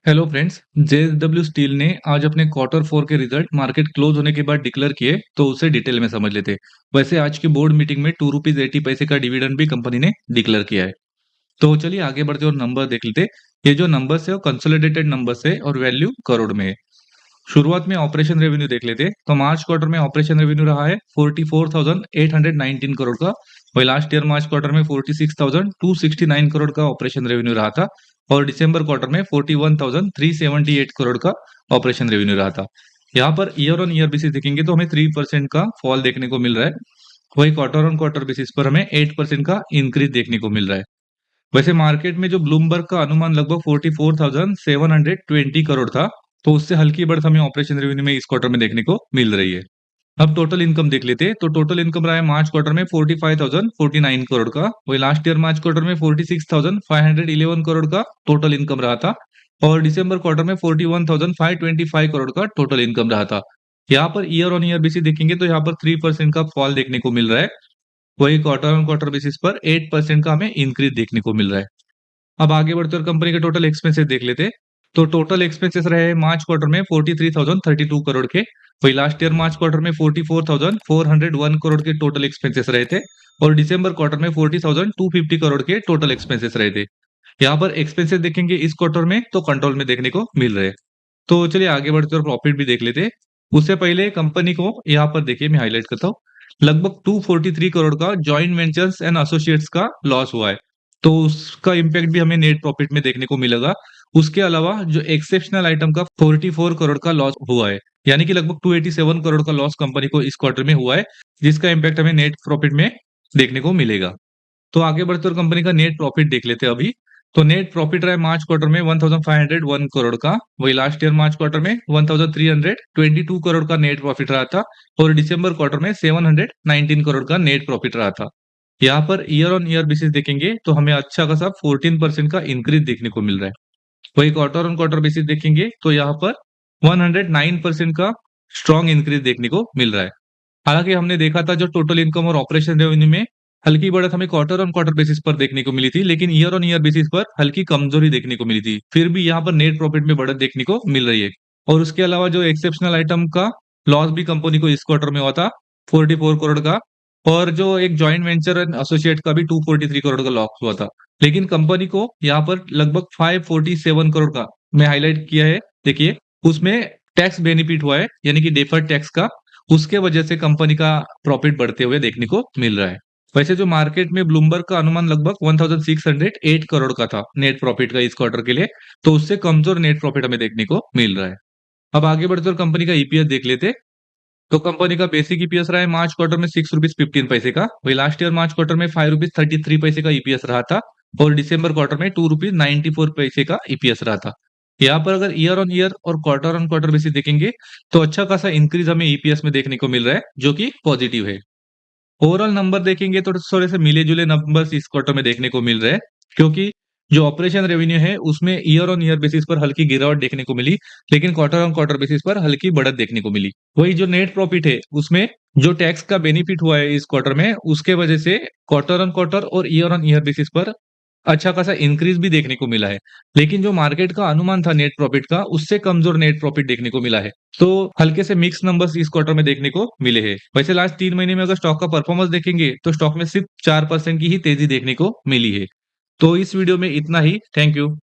Hello friends. JSW steel ने आज अपने क्वार्टर फोर के रिजल्ट मार्केट क्लोज होने के बाद डिक्लेयर किए, तो उसे डिटेल में समझ लेते। वैसे आज की बोर्ड मीटिंग में ₹2.80 का डिविडेंड भी कंपनी ने डिक्लेयर किया है। तो चलिए आगे बढ़ते और नंबर देख लेते। ये जो नंबर्स है वो कंसोलिडेटेड नंबर्स है और वैल्यू करोड़ में है। शुरुआत में ऑपरेशन रेवेन्यू देख लेते, तो मार्च क्वार्टर में ऑपरेशन रेवेन्यू रहा है 44,819 करोड़ का। वही लास्ट ईयर मार्च क्वार्टर में 46,269 करोड़ का ऑपरेशन रेवेन्यू रहा था। और दिसंबर क्वार्टर में 41,378 करोड़ का ऑपरेशन रेवेन्यू रहा था। यहाँ per year on year basis देखेंगे तो हमें 3% का फॉल देखने को मिल रहा है। वही क्वार्टर ऑन क्वार्टर बेसिस पर हमें 8% का इंक्रीज देखने को मिल रहा है। वैसे मार्केट में जो ब्लूमबर्ग का अनुमान लगभग 44,720 करोड़ था, तो उससे हल्की बढ़त हमें ऑपरेशन रेवेन्यू में इस क्वार्टर में देखने को मिल रही है। अब टोटल इनकम देख लेते हैं, तो टोटल इनकम रहा है मार्च क्वार्टर में 45,049 करोड़ का। वही लास्ट ईयर मार्च क्वार्टर में 46,511 करोड़ का टोटल इनकम रहा था। और दिसंबर क्वार्टर में 41,525 करोड़ का टोटल इनकम रहा था। यहाँ per year on year basis देखेंगे तो यहाँ पर 3% का फॉल देखने को मिल रहा है। वही क्वार्टर ऑन क्वार्टर बेसिस पर 8% का हमें इंक्रीज देखने को मिल रहा है। अब आगे बढ़ते और कंपनी के टोटल एक्सपेंसेस देख लेते हैं। तो टोटल एक्सपेंसेस रहे मार्च क्वार्टर में 43,032 करोड़ के। वही लास्ट ईयर मार्च क्वार्टर में 44,401 करोड़ के टोटल एक्सपेंसेस रहे थे। और दिसंबर क्वार्टर में 40,250 करोड़ के टोटल एक्सपेंसेस रहे थे। यहाँ पर एक्सपेंसेस देखेंगे इस क्वार्टर में तो कंट्रोल में देखने को मिल रहे हैं। तो चलिए आगे बढ़ते और प्रॉफिट भी देख लेते हैं। उससे पहले कंपनी को यहाँ पर देखिए मैं हाईलाइट करता हूँ। लगभग 243 करोड़ का जॉइंट वेंचर्स एंड एसोसिएट्स का लॉस हुआ है। तो उसका इम्पैक्ट भी हमें नेट प्रॉफिट में देखने को मिलेगा। उसके अलावा जो एक्सेप्शनल आइटम का 44 करोड़ का लॉस हुआ है, यानी कि लगभग 287 करोड़ का लॉस कंपनी को इस क्वार्टर में हुआ है, जिसका इम्पैक्ट हमें नेट प्रॉफिट में देखने को मिलेगा। तो आगे बढ़ते और कंपनी का नेट प्रॉफिट देख लेते हैं अभी। तो नेट प्रॉफिट रहा है मार्च क्वार्टर में 1501 करोड़ का। वही लास्ट ईयर मार्च क्वार्टर में 1322 करोड़ का नेट प्रॉफिट रहा था। और दिसंबर क्वार्टर में 719 करोड़ का नेट प्रॉफिट रहा था। यहाँ per year on year basis देखेंगे तो हमें अच्छा खासा 14% का इंक्रीज देखने को मिल रहा है। वही क्वार्टर ऑन क्वार्टर बेसिस देखेंगे तो यहाँ पर 109% का स्ट्रॉन्ग इंक्रीज देखने को मिल रहा है। हालांकि हमने देखा था जो टोटल इनकम और ऑपरेशन रेवेन्यू में हल्की बढ़त हमें क्वार्टर ऑन क्वार्टर बेसिस पर देखने को मिली थी, लेकिन ईयर ऑन ईयर बेसिस पर हल्की कमजोरी देखने को मिली थी। फिर भी यहाँ पर नेट प्रॉफिट में बढ़त देखने को मिल रही है। और उसके अलावा जो एक्सेप्शनल आइटम का लॉस भी कंपनी को इस क्वार्टर में हुआ था 44 करोड़ का। और जो एक जॉइंट वेंचर एंड एसोसिएट का भी 243 करोड़ का लॉस हुआ था। लेकिन कंपनी को यहाँ पर लगभग 547 करोड़ का मैं हाईलाइट किया है। देखिए उसमें टैक्स बेनिफिट हुआ है, यानी कि डेफर्ड टैक्स का। उसके वजह से कंपनी का प्रॉफिट बढ़ते हुए देखने को मिल रहा है। वैसे जो मार्केट में ब्लूमबर्ग का अनुमान लगभग 1608 करोड़ का था नेट प्रॉफिट का इस क्वार्टर के लिए, तो उससे कमजोर नेट प्रॉफिट हमें देखने को मिल रहा है। अब आगे बढ़ते और कंपनी का ईपीएस देख लेते। तो कंपनी का बेसिक ईपीएस रहा है मार्च क्वार्टर में 6 रुपीज 15 पैसे का। वही लास्ट ईयर मार्च क्वार्टर में 5 रुपीज 33 पैसे का ईपीएस रहा था। और दिसंबर क्वार्टर में 2 रुपीज 94 पैसे का ईपीएस रहा था। यहाँ पर अगर ईयर ऑन ईयर और क्वार्टर ऑन क्वार्टर बेसिस देखेंगे तो अच्छा खासा इंक्रीज हमें ईपीएस में देखने को मिल रहा है, जो कि पॉजिटिव है। ओवरऑल नंबर देखेंगे तो थोड़े से मिले-जुले नंबर्स इस क्वार्टर में देखने को मिल रहे हैं, क्योंकि जो ऑपरेशन रेवेन्यू है उसमें ईयर ऑन ईयर बेसिस पर हल्की गिरावट देखने को मिली, लेकिन क्वार्टर ऑन क्वार्टर बेसिस पर हल्की बढ़त देखने को मिली। वही जो नेट प्रॉफिट है उसमें जो टैक्स का बेनिफिट हुआ है इस क्वार्टर में, उसके वजह से क्वार्टर ऑन क्वार्टर और ईयर ऑन ईयर बेसिस पर अच्छा खासा इंक्रीज भी देखने को मिला है। लेकिन जो मार्केट का अनुमान था नेट प्रॉफिट का, उससे कमजोर नेट प्रॉफिट देखने को मिला है। तो हल्के से मिक्स नंबर्स इस क्वार्टर में देखने को मिले हैं। वैसे लास्ट 3 महीने में अगर स्टॉक का परफॉर्मेंस देखेंगे तो स्टॉक में सिर्फ 4% की ही तेजी देखने को मिली है। तो इस वीडियो में इतना ही। Thank you.